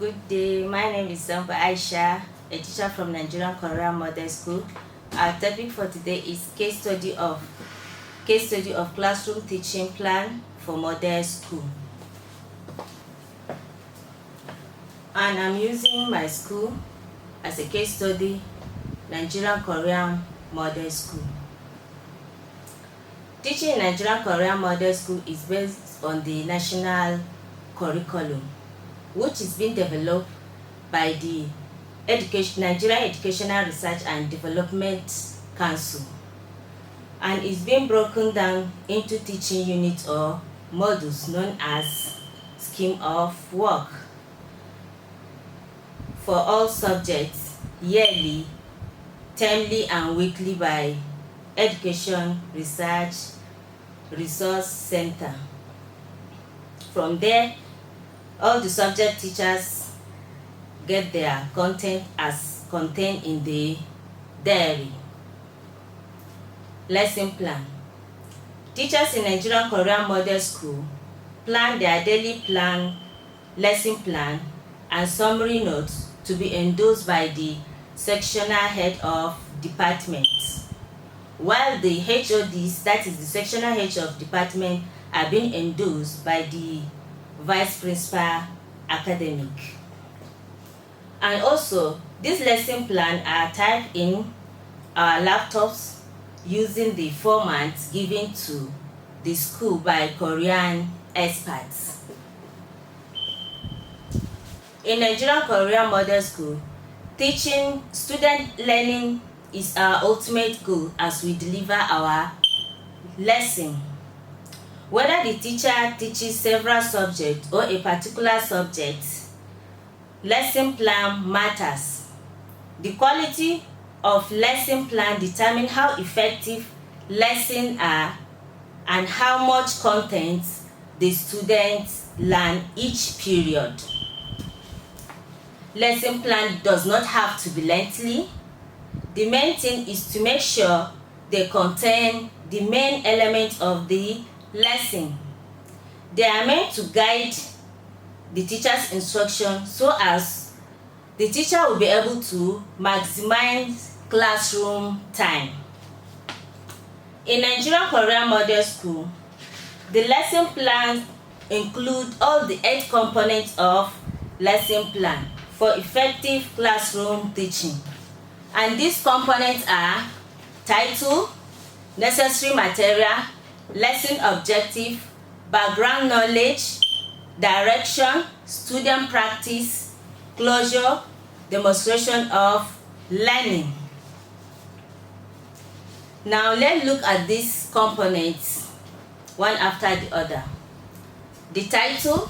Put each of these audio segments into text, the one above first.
Good day, my name is Sambo Aisha, a teacher from Nigerian Korean Model School. Our topic for today is case study of classroom teaching plan for model school. And I'm using my school as a case study, Nigerian Korean Model School. Teaching in Nigerian Korean Model School is based on the national curriculum, which is being developed by the Nigerian Educational Research and Development Council, and is being broken down into teaching units or modules known as scheme of work for all subjects, yearly, termly and weekly by Education Research Resource Center. From there, all the subject teachers get their content as contained in the diary. Lesson plan. Teachers in Nigerian Korean Model School plan their daily plan, lesson plan, and summary notes to be endorsed by the sectional head of departments, while the HODs, that is the sectional head of department, are being endorsed by the vice principal academic. And also, this lesson plan are typed in our laptops using the formats given to the school by Korean experts. In Nigerian Korean Model School, teaching student learning is our ultimate goal as we deliver our lesson. Whether the teacher teaches several subjects or a particular subject, lesson plan matters. The quality of lesson plan determines how effective lessons are and how much content the students learn each period. Lesson plan does not have to be lengthy. The main thing is to make sure they contain the main elements of the lesson. They are meant to guide the teacher's instruction so as the teacher will be able to maximize classroom time. In Nigerian Korean Model School, the lesson plans include all the 8 components of lesson plan for effective classroom teaching. And these components are title, necessary material, lesson objective, background knowledge, direction, student practice, closure, demonstration of learning. Now let's look at these components one after the other. The title.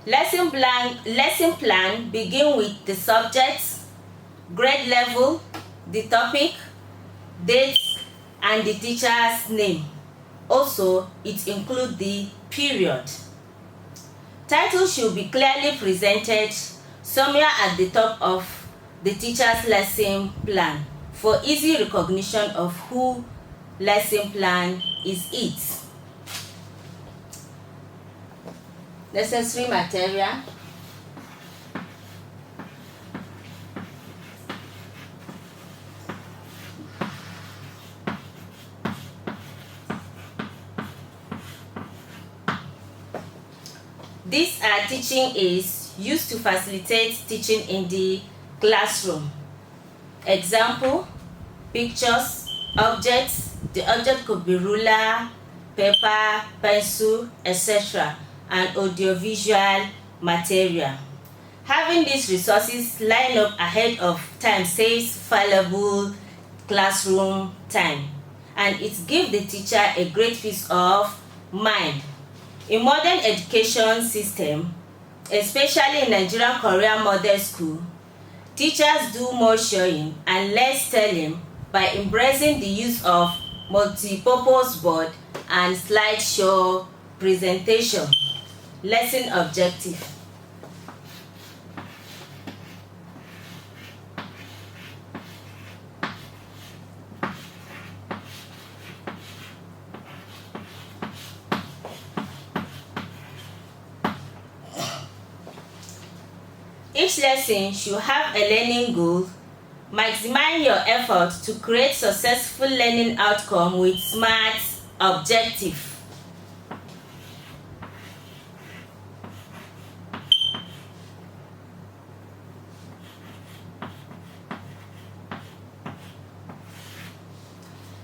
Lesson plan begin with the subject, grade level, the topic, date, and the teacher's name. Also, it includes the period. Title should be clearly presented somewhere at the top of the teacher's lesson plan for easy recognition of who lesson plan is it. Necessary material. These are teaching aids used to facilitate teaching in the classroom. Example, pictures, objects. The object could be ruler, paper, pencil, etc. and audiovisual material. Having these resources line up ahead of time saves valuable classroom time, and it gives the teacher a great peace of mind. In modern education system, especially in Nigerian Korean Model School, teachers do more showing and less telling by embracing the use of multi-purpose board and slideshow presentation. Lesson objective. Each lesson should have a learning goal. Maximize your effort to create successful learning outcome with SMART objective.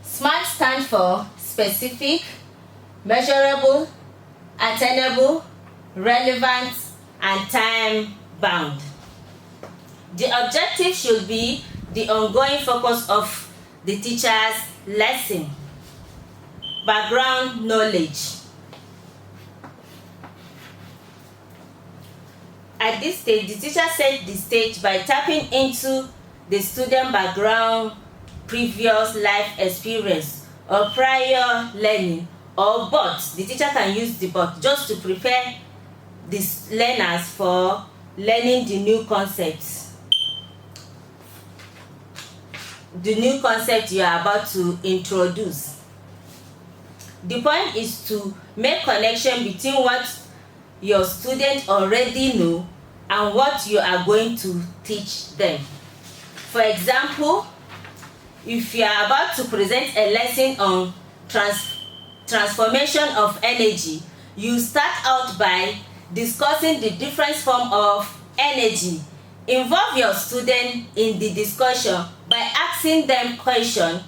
SMART stands for specific, measurable, attainable, relevant, and time-bound. The objective should be the ongoing focus of the teacher's lesson. Background knowledge. At this stage, the teacher sets the stage by tapping into the student background, previous life experience, or prior learning, or both. The teacher can use the both just to prepare these learners for learning the new concepts. The new concept you are about to introduce. The point is to make connection between what your students already know and what you are going to teach them. For example, if you are about to present a lesson on transformation of energy, you start out by discussing the different forms of energy. Involve your student in the discussion by asking them questions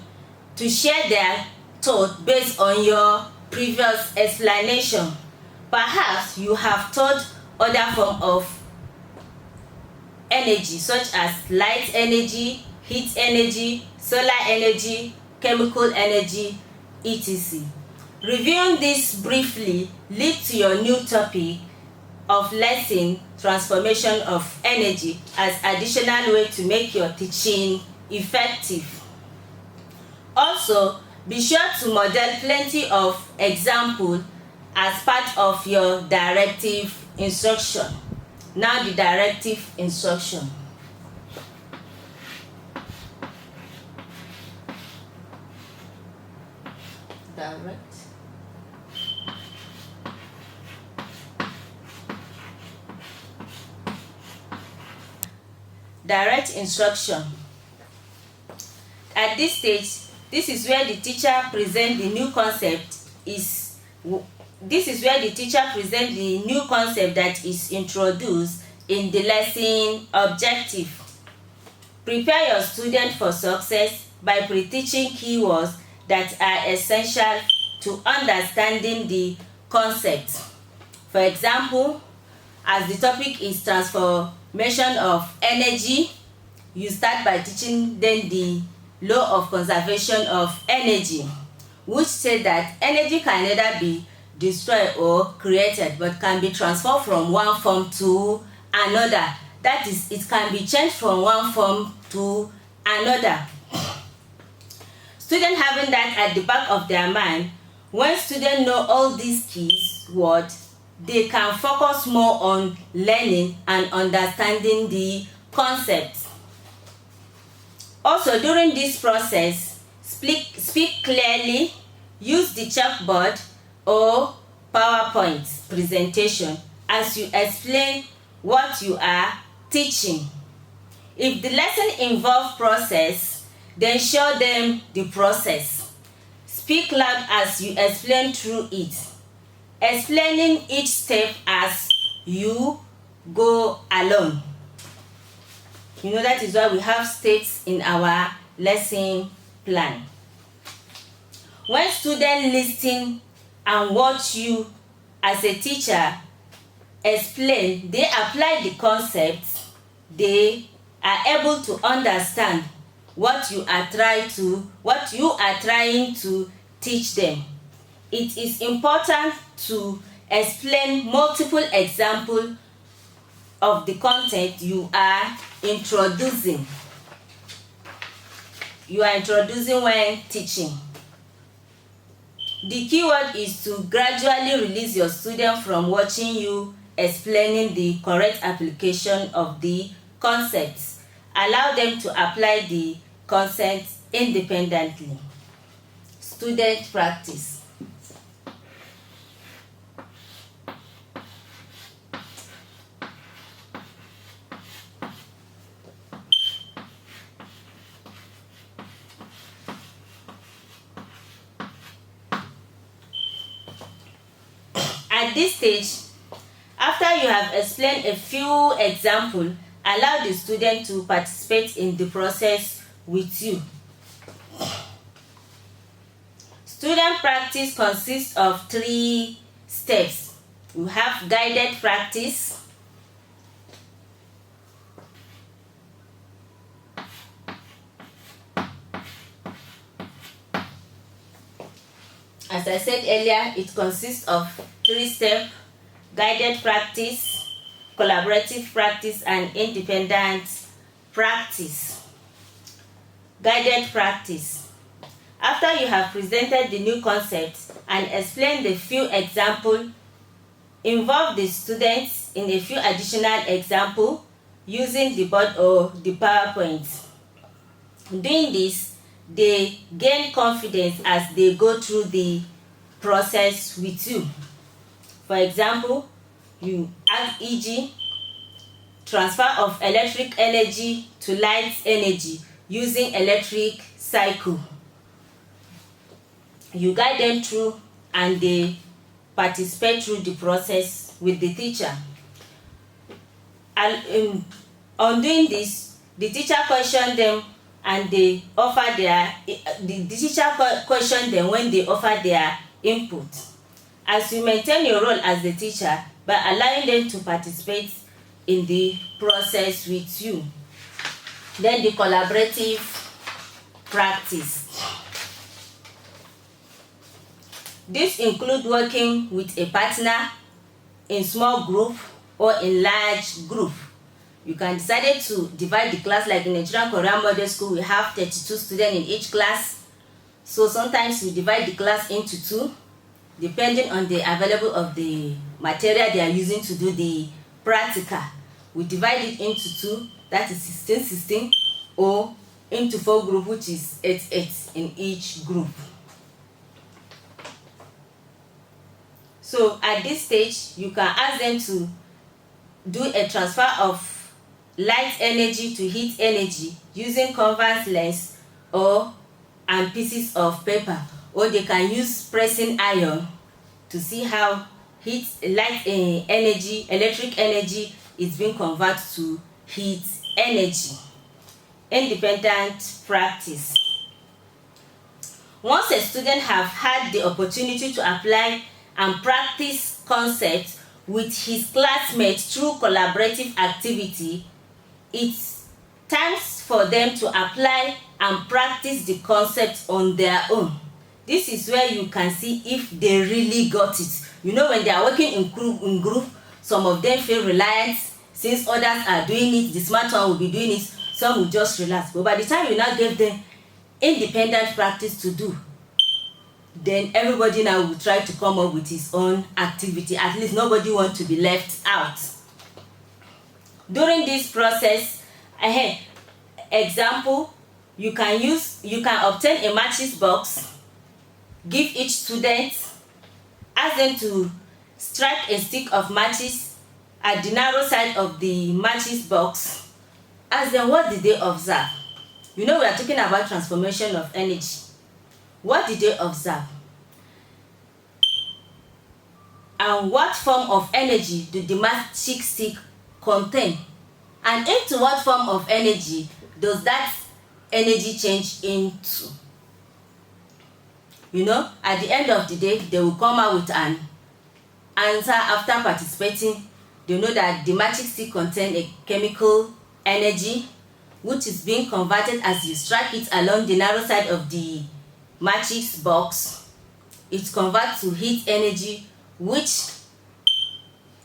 to share their thoughts based on your previous explanation. Perhaps you have taught other forms of energy such as light energy, heat energy, solar energy, chemical energy, etc. Reviewing this briefly leads to your new topic of lesson, transformation of energy, as additional way to make your teaching effective. Also, be sure to model plenty of examples as part of your directive instruction. Now the directive instruction. Direct instruction. At this stage, this is where the teacher presents the new concept that is introduced in the lesson objective. Prepare your student for success by pre-teaching keywords that are essential to understanding the concept. For example, as the topic is transformation of energy, you start by teaching them the law of conservation of energy, which says that energy can neither be destroyed or created, but can be transformed from one form to another. That is, it can be changed from one form to another. Students having that at the back of their mind, when students know all these keys words, they can focus more on learning and understanding the concepts. Also, during this process, speak clearly, use the chalkboard or PowerPoint presentation as you explain what you are teaching. If the lesson involves process, then show them the process. Speak loud as you explain through it, explaining each step as you go along. You know, that is why we have steps in our lesson plan. When students listen and watch you as a teacher explain, they apply the concepts, they are able to understand what you are trying to teach them. It is important to explain multiple examples of the content you are introducing. You are introducing when teaching. The keyword is to gradually release your student from watching you explaining the correct application of the concepts. Allow them to apply the concepts independently. Student practice. At this stage, after you have explained a few examples, allow the student to participate in the process with you. Student practice consists of 3 steps. You have guided practice, as I said earlier, it consists of 3 steps: guided practice, collaborative practice, and independent practice. Guided practice. After you have presented the new concept and explained the few examples, involve the students in a few additional examples using the board or the PowerPoint. Doing this, they gain confidence as they go through the process with you. For example, you ask e.g. transfer of electric energy to light energy using electric cycle. You guide them through and they participate through the process with the teacher. And on doing this, the teacher question them and they offer their, the teacher question them when they offer their input. As you maintain your role as the teacher by allowing them to participate in the process with you. Then the collaborative practice. This includes working with a partner in small group or in large group. You can decide to divide the class, like in Nigerian Korean Model School, we have 32 students in each class. So sometimes we divide the class into 2, depending on the available of the material they are using to do the practical. We divide it into 2, that is 16, or into 4 groups, which is 8 in each group. So at this stage, you can ask them to do a transfer of light energy to heat energy using convex lens and pieces of paper, or they can use pressing iron to see how electric energy is being converted to heat energy. Independent practice. Once a student have had the opportunity to apply and practice concepts with his classmates through collaborative activity, it's time for them to apply and practice the concept on their own. This is where you can see if they really got it. You know, when they are working in group, some of them feel reliant. Since others are doing it, the smart one will be doing it, some will just relax. But by the time you now give them independent practice to do, then everybody now will try to come up with his own activity. At least nobody wants to be left out. During this process, example, you can obtain a matches box, give each student, ask them to strike a stick of matches at the narrow side of the matches box. Ask them, what did they observe? You know, we are talking about transformation of energy. What did they observe? And what form of energy did the magic stick contain? And into what form of energy does that energy change into? You know, at the end of the day, they will come out with an answer after participating. They know that the magic stick contains a chemical energy, which is being converted as you strike it along the narrow side of the matches box. It converts to heat energy, which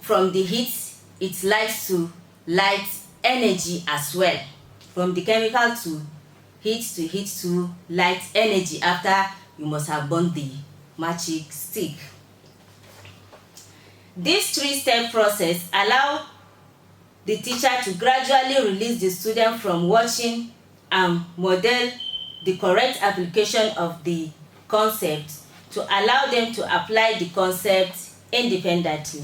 from the heat it lights to light energy as well. From the chemical to heat to light energy after you must have burned the magic stick. This 3-step process allows the teacher to gradually release the student from watching and model the correct application of the concept to allow them to apply the concept independently.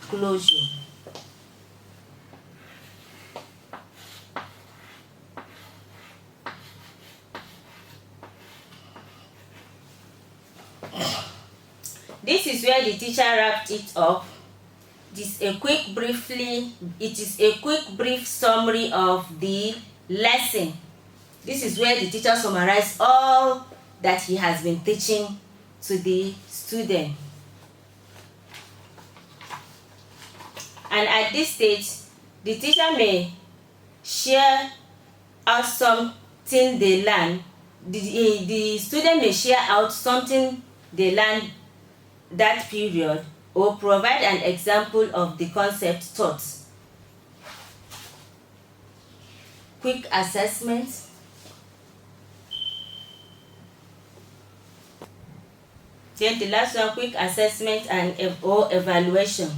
Closure. this is where the teacher wrapped it up. It is a quick brief summary of the lesson. This is where the teacher summarized all that he has been teaching to the student. And at this stage, the teacher may share out something they learned. The student may share out something they learned that period, or provide an example of the concept taught. Quick assessment. Then the last one, quick assessment or evaluation.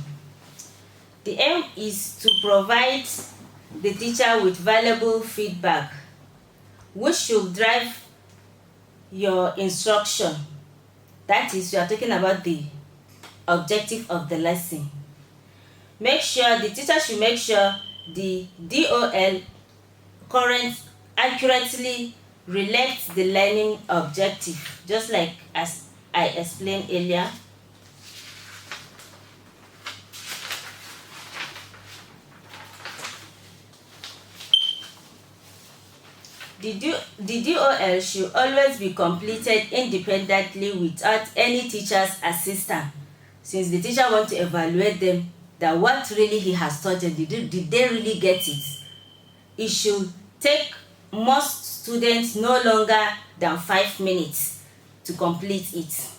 The aim is to provide the teacher with valuable feedback, which should drive your instruction. That is, you are talking about the objective of the lesson. The teacher should make sure the DOL accurately reflects the learning objective, just like as I explained earlier. The DOL should always be completed independently without any teacher's assistance, since the teacher wants to evaluate them that what really he has taught them, did they really get it. It should take most students no longer than 5 minutes to complete it,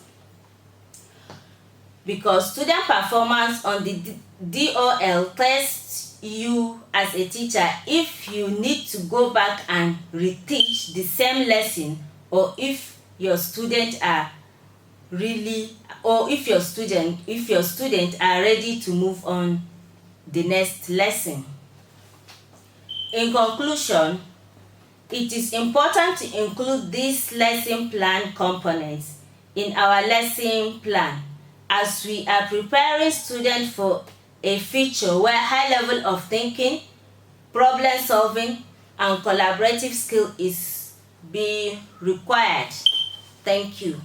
because student performance on the DOL tests you as a teacher if you need to go back and reteach the same lesson, or if your student are ready to move on the next lesson. In conclusion, it is important to include these lesson plan components in our lesson plan, as we are preparing students for a future where high level of thinking, problem solving, and collaborative skill is being required. Thank you.